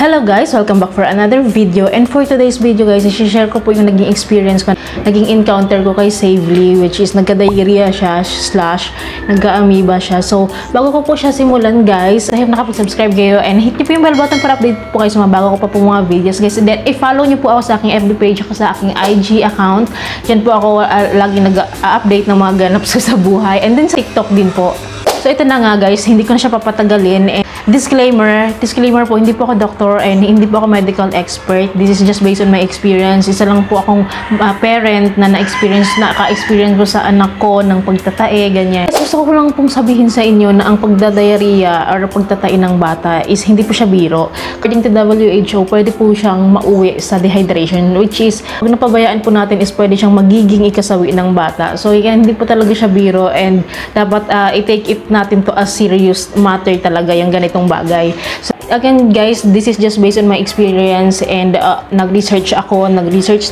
Hello guys! Welcome back for another video. And for today's video guys, i-share ko po yung naging experience ko, naging encounter ko kay Savely, which is nagka-diarrhea siya / nagka-amoeba siya. So, bago ko po siya simulan guys, I hope nakapag-subscribe kayo and hit niyo po yung bell button para update po kayo sa mga bago ko pa po mga videos guys. And then, i-follow niyo po ako sa aking FB page at sa aking IG account. Yan po ako lagi nag-update ng mga ganap sa buhay. And then sa TikTok din po. So, ito na nga guys, hindi ko na siya papatagalin. Disclaimer po, hindi po ako doctor and hindi po ako medical expert. This is just based on my experience. Isa lang po akong parent na naka-experience ko sa anak ko ng pagtatae, ganyan. Gusto ko lang pong sabihin sa inyo na ang pagdadiarrhea or pagtatae ng bata is hindi po siya biro. According to WHO, pwede po siyang mauwi sa dehydration, which is, pag napabayaan po natin is pwede siyang magiging ikasawi ng bata. So, hindi po talaga siya biro and dapat i-take it natin to as serious matter talaga yung ganitong bagay. So, again guys, this is just based on my experience and nag-research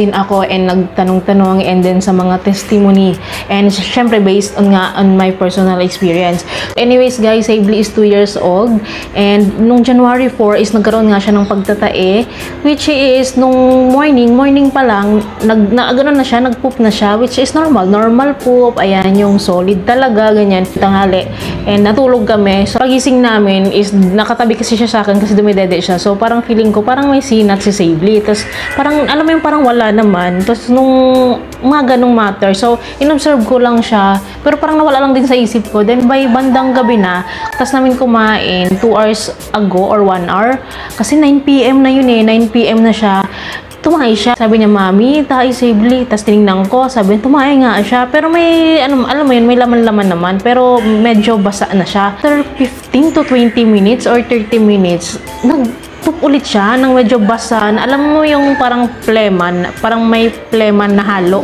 din ako and nagtanong-tanong and then sa mga testimony and syempre based on my personal experience. Anyways guys, Savely is 2 years old and nung January 4 is nagkaroon nga siya ng pagtatae, which is nung morning pa lang gano'n na siya, nag-poop na siya, which is normal poop, ayan, yung solid talaga, ganyan, tanghali. And natulog kami, so pagising namin is nakatabi kasi siya sa akin kasi dumidede siya. So, parang feeling ko, parang may sinat si Savely. Tapos, parang, alam mo yung parang wala naman. Tapos, nung mga ganong matter. So, in-observe ko lang siya. Pero parang nawala lang din sa isip ko. Then, by bandang gabi na, tapos namin kumain 2 hours ago or 1 hour. Kasi 9 PM na yun eh. 9 PM na siya. Tumahay siya. Sabi niya, Mami, tayo Savely. Tapos tinignan ko. Sabi niya, tumahay nga siya. Pero may, alam mo yun, may laman-laman naman. Pero medyo basa na siya. After 15 to 20 minutes or 30 minutes, nag-poop ulit siya ng medyo basa. Alam mo yung parang phlegm, parang may phlegm na halo.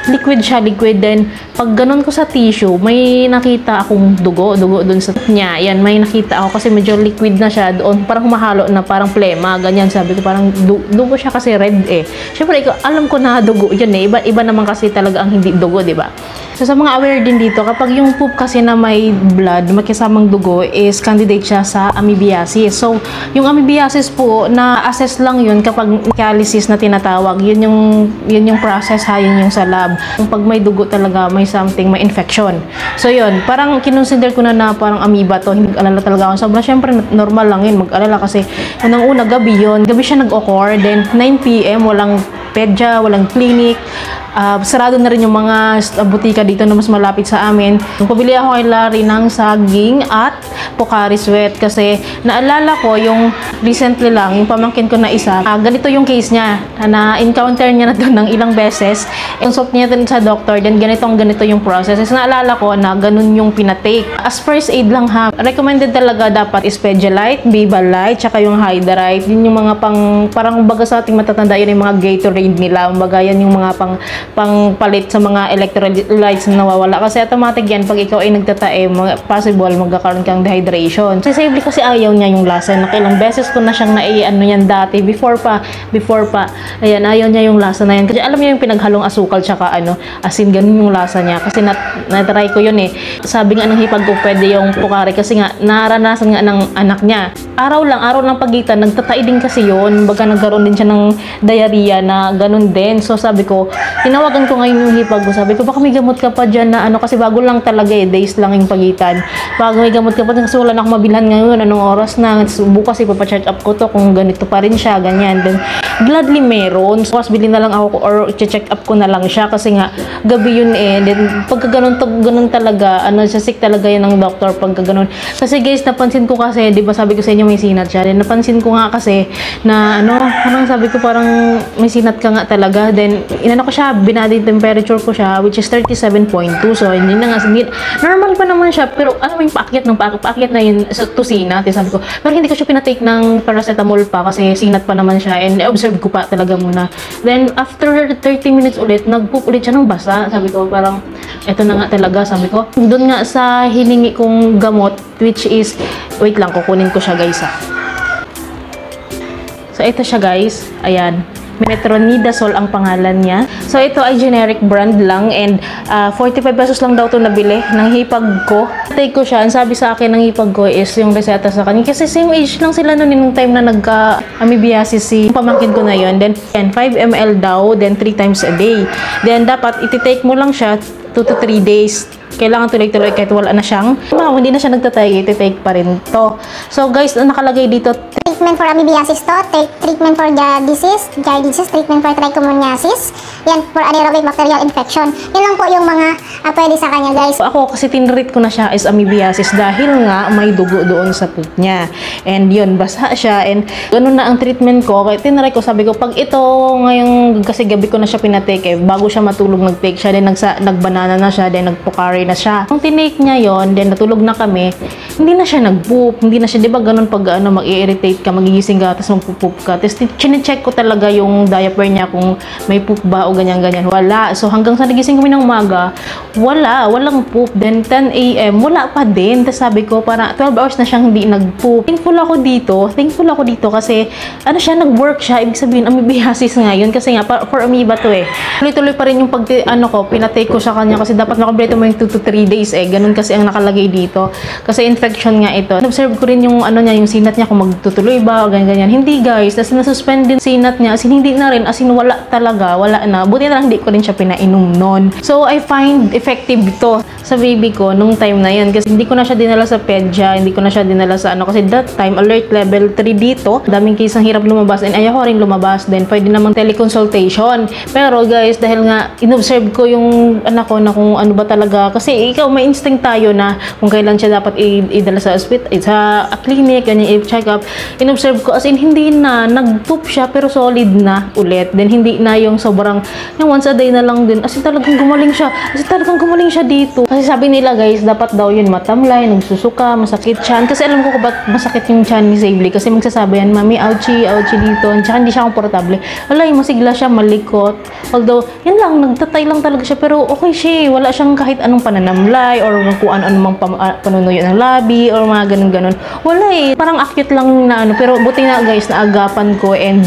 Liquid siya, liquid. Then, pag ganun ko sa tissue, may nakita akong dugo dun sa niya. Yan, may nakita ako kasi medyo liquid na siya doon. Parang humahalo na, parang plema. Ganyan, sabi ko, parang dugo siya kasi red eh. Siyempre, alam ko na dugo yun eh. Iba naman kasi talaga ang hindi dugo, di ba? So, sa mga aware din dito, kapag yung poop kasi na may blood, may kasamang dugo, is candidate siya sa amoebiasis. So, yung amoebiasis po, na-assess lang yun kapag dialysis na tinatawag. Yun yung process ha, yun yung sa lab. Pag may dugo talaga, may something, may infection. So, yun, parang kinonsider ko na parang amoeba to. Hindi mag-alala talaga ako. Sobrang, syempre, normal lang yun, mag-alala kasi unang-una, gabi yun. Gabi siya nag-occur, then 9 PM, walang pedya, walang clinic. Sarado na rin yung mga butika dito na mas malapit sa amin. Pabili ako kay Larry ng saging at Pocari Sweat kasi naalala ko yung recently lang, yung pamangkin ko na isa, ganito yung case niya, na-encounter niya na doon ng ilang beses. Consult niya din sa doctor, then ganito yung process. So, naalala ko na ganun yung pinatake. As first aid lang ha, recommended talaga dapat is Pedialyte, Babalite, tsaka yung Hydrate. Yun yung mga parang baga sa ating matatanda, yun yung mga Gatorade nila. Baga yan yung mga pangpalit sa mga electrolytes na nawawala. Kasi automatic yan, pag ikaw ay nagtatae, possible magkakaroon kang dehydration. Si Savely kasi ayaw niya yung lasa. Nakilang beses ko na siyang yan dati. Before pa. Ayan, ayaw niya yung lasa na yan. Kasi alam niya yung pinaghalong asukal tsaka asin, ganun yung lasa niya. Kasi na-try ko yun eh. Sabi nga ng hipag ko, pwede yung Pocari kasi nga, naranasan nga ng anak niya. Araw lang pagitan, nagtatae din kasi yun. Baga nagkaroon din siya ng diarrhea na ganun din. So sabi ko, tinawagan ko ngayon yung hipag ko. Sabi ko, baka may gamot ka pa dyan na kasi bago lang talaga eh, days lang yung pagitan. Baka may gamot ka pa dyan kasi wala na akong mabilhan ngayon, anong oras na. Bukas ipapacheck up ko to kung ganito pa rin siya, ganyan. Then, gladly meron. So, bili na lang ako or check up ko na lang siya kasi nga, gabi yun eh. Then, pagka ganun talaga, sick talaga yan ng doctor pagka ganun. Kasi guys, napansin ko kasi, di ba sabi ko sa inyo may sinat siya. Then, napansin ko nga kasi na, parang sabi ko parang may sinat ka nga talaga. Then, ko siya, binadi temperature ko siya, which is 37.2. So, hindi na nga, normal pa naman siya, pero alam mo yung paakyat na yun to sinat. Sabi ko, pero hindi ko siya pinatake ng paracetamol pa kasi sinat pa naman siya and observe ko pa talaga muna. Then, after 30 minutes ulit, nag-poop ulit siya ng basa. Sabi ko, parang, eto na nga talaga, sabi ko. Doon nga sa hiningi kong gamot, which is, wait lang, kukunin ko siya guys ha. So, ito siya guys, ayan. Metronidazole ang pangalan niya. So ito ay generic brand lang and 45 pesos lang daw to nabili ng hipag ko. Take ko siya, ang sabi sa akin ng hipag ko is yung reseta sa kanya. Kasi same age lang sila noon nung time na nagka-amoebiasis si pamangkin ko na yon. Then 5 ml daw, then 3 times a day. Then dapat iti-take mo lang siya 2 to 3 days. Kailangan tuloy-tuloy kahit wala na siyang hindi na siya nagtatay, iti-take pa rin to. So guys, nakalagay dito treatment for amoebiasis to, treatment for giardiasis, treatment for trichomoniasis, yan for anaerobic bacterial infection. Yun lang po yung mga pwede sa kanya, guys. Ako kasi tinreat ko na siya as amoebiasis dahil nga may dugo doon sa poop niya. And yun, basa siya and ganun na ang treatment ko. Kaya tinry ko, sabi ko, pag ito ngayong kasi gabi ko na siya pinatake bago siya matulog nag-take siya, then nagbanana na siya, then nagpukari na siya. Nung tinake niya yon, then natulog na kami, hindi na siya nag-poop, hindi na siya, di ba ganun pag mag-irritate ka, magigising ka, tapos magpupoop ka. Tapos chinecheck ko talaga yung diaper niya kung may poop ba o ganyan-ganyan. Wala. So hanggang sa nagising kami ng umaga, walang poop. Then 10 a.m., wala pa din. Tapos sabi ko, para 12 hours na siyang hindi nag-poop. Thankful ako dito kasi nag-work siya. Ibig sabihin, amoebiasis ngayon kasi nga, for amoeba to eh. Tuloy-tuloy pa rin yung pinatake ko sa kanya kasi dapat makablito mo yung 2 to 3 days eh. Ganun kasi ang nakalagay dito. Kasi infection nga ito. Observe ko rin yung yung sinat niya kung magtutuloy ba o ganyan-ganyan. Hindi guys, tapos nasuspend din sinat niya. As in, hindi na rin. As in, wala talaga. Wala na. Buti na lang hindi ko rin siya pinainom nun. So, I find effective ito sa baby ko nung time na yan. Kasi hindi ko na siya dinala sa pedya. Hindi ko na siya dinala sa kasi that time, alert level 3 dito. Daming case ang hirap lumabas and ayaw ko rin lumabas. Then, pwede namang teleconsultation. Pero guys, dahil nga, inobserve ko yung anak ko na kung ano ba talaga. Kasi ikaw, may instinct tayo na kung kailan siya dapat idala sa hospital, sa clinic, ganyan, i-check up. Inobserve ko, as in, hindi na, nag-poop siya, pero solid na ulit. Then, hindi na yung sobrang, yung once a day na lang din. As in, talagang gumaling siya dito. Kasi sabi nila, guys, dapat daw yun matamlay, nagsusuka, masakit tiyan. Kasi alam ko ba't masakit yung tiyan ni Safely. Kasi magsasabi yan, mami, ouchie dito. Tsaka hindi siya komportable. Wala, masigla siya, malikot. Although, yun lang, nagtatay lang talaga siya. Pero okay siya, wala siyang kahit anong pananamlay or kung ano-anong panunuyo ng labi or mga ganun-ganun. Wala eh. Parang acute lang na pero buti na guys, naagapan ko and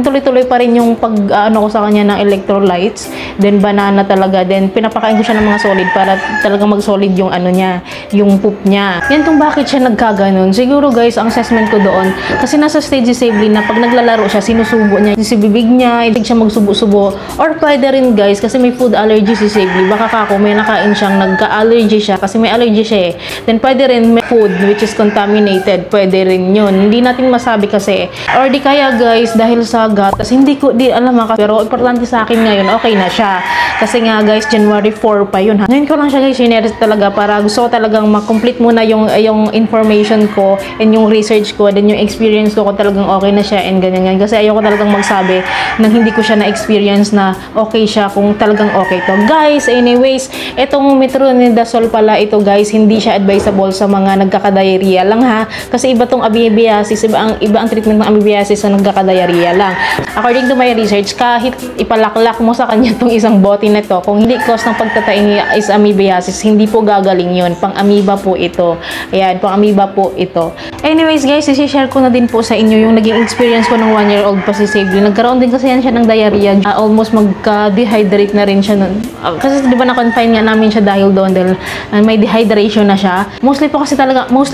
tuloy-tuloy pa rin yung ko sa kanya ng electrolytes, then banana talaga, then pinapakain ko siya ng mga solid para talagang mag-solid yung niya, yung poop niya. Yan kung bakit siya nagkaganon. Siguro guys, ang assessment ko doon, kasi nasa stage si Safely na pag naglalaro siya, sinusubo niya si bibig niya, hindi siya magsubo-subo. Or pwede rin guys, kasi may food allergy si Safely. Baka may nakain siyang nagka-allergy siya, kasi may allergy siya eh. Then pwede rin may food which is contaminated. Pwede rin yun. Hindi natin masabi kasi. Or di kaya guys, dahil sa gatas, di alam pero importante sa akin ngayon, okay na siya. Kasi nga guys, January 4 pa yun. Ngayon ko lang siya guys, sinare talaga para gusto ko talagang ma-complete muna yung information ko and yung research ko, then yung experience ko kung talagang okay na siya and ganyan. Kasi ayoko talagang magsabi nang hindi ko siya na-experience na okay siya kung talagang okay to. Guys, anyways, itong metronidazole pala ito guys, hindi siya advisable sa mga nagkaka-diarrhea lang ha. Kasi iba tong amoebiasis, iba ang treatment ng amoebiasis sa nagkaka-diarrhea lang. According to my research, kahit ipalaklak mo sa kanya tong isang bote na to, kung hindi cause ng pagtataing is amoebiasis, hindi po gagaling yun. Pang-amoeba po ito. Ayan, pang-amoeba po ito. Anyways guys, isi-share ko na din po sa inyo yung naging experience ko ng 1-year-old pa si Safely. Nagkaroon din kasi yan siya ng diarrhea. Almost magka-dehydrate na rin siya nun. Kasi di ba na-confine nga namin siya dahil doon dahil may dehydration na siya. Mostly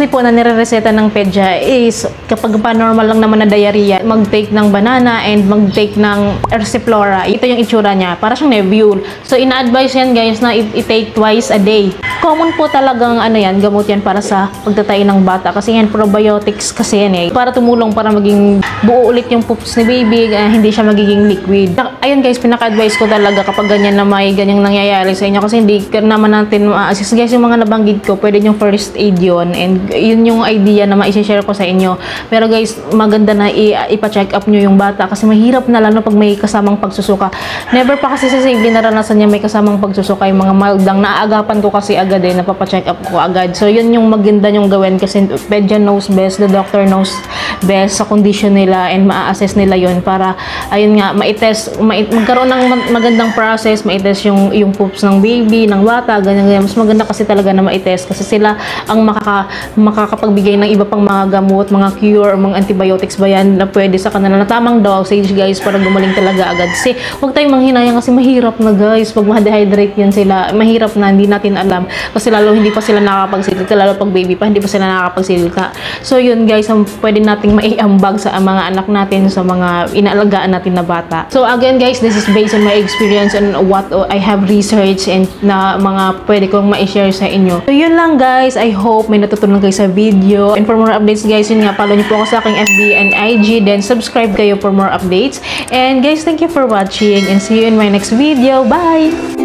po na nire-reseta ng pedya is kapag pa-normal lang naman na diarrhea, mag-take ng banana and mag-take ng Ersiflora. Ito yung itsura niya. Para siyang Nevule. So, ina-advise yan guys na i-take twice a day. Common po talagang gamot yan para sa pagtatay ng bata. Kasi yan, probiotics kasi yan eh. Para tumulong para maging buo ulit yung poops ni baby, hindi siya magiging liquid. Ayun guys, pinaka-advise ko talaga kapag ganyan na may ganyang nangyayari sa inyo kasi hindi naman natin ma-assist. Guys, yung mga nabanggit ko, pwede yung first aid yun. And yun yung idea na ma-share ko sa inyo. Pero guys, maganda na ipa-check up nyo yung bata kasi mahirap na lalo pag may kasamang pagsusuka. Never pa kasi si Safely naranasan niya may kasamang pagsusuka, yung mga mild lang. Naagapan ko kasi agad eh, napapa-check up ko agad. So yun yung maganda yung gawin kasi pedya knows best, the doctor knows best sa condition nila and ma-assess nila yun para ayun nga, magkaroon ng magandang process, ma-test yung poops ng baby, ng bata, ganyan. Mas maganda kasi talaga na ma-test kasi sila ang makakapagbigay ng iba pang mga gamot, mga cure, or mga antibiotics ba yan na pwede sa kanila na tamang dosage guys para gumaling talaga agad. Kasi huwag tayong manghinayang kasi mahirap na guys. Pag ma-dehydrate yan sila, mahirap na, hindi natin alam. Kasi lalo hindi pa sila nakakapagsilita, lalo pag baby pa, hindi pa sila nakakapagsilita. So yun guys, ang pwede nating maiambag sa mga anak natin, sa mga inaalagaan natin na bata. So again guys, this is based on my experience and what I have researched and na mga pwede kong ma-share sa inyo. So yun lang guys, I hope may natutunan kayo sa video. And for more updates guys, yun nga, follow niyo po ako sa aking FB and IG, then subscribe kayo for more updates. And guys, thank you for watching and see you in my next video. Bye!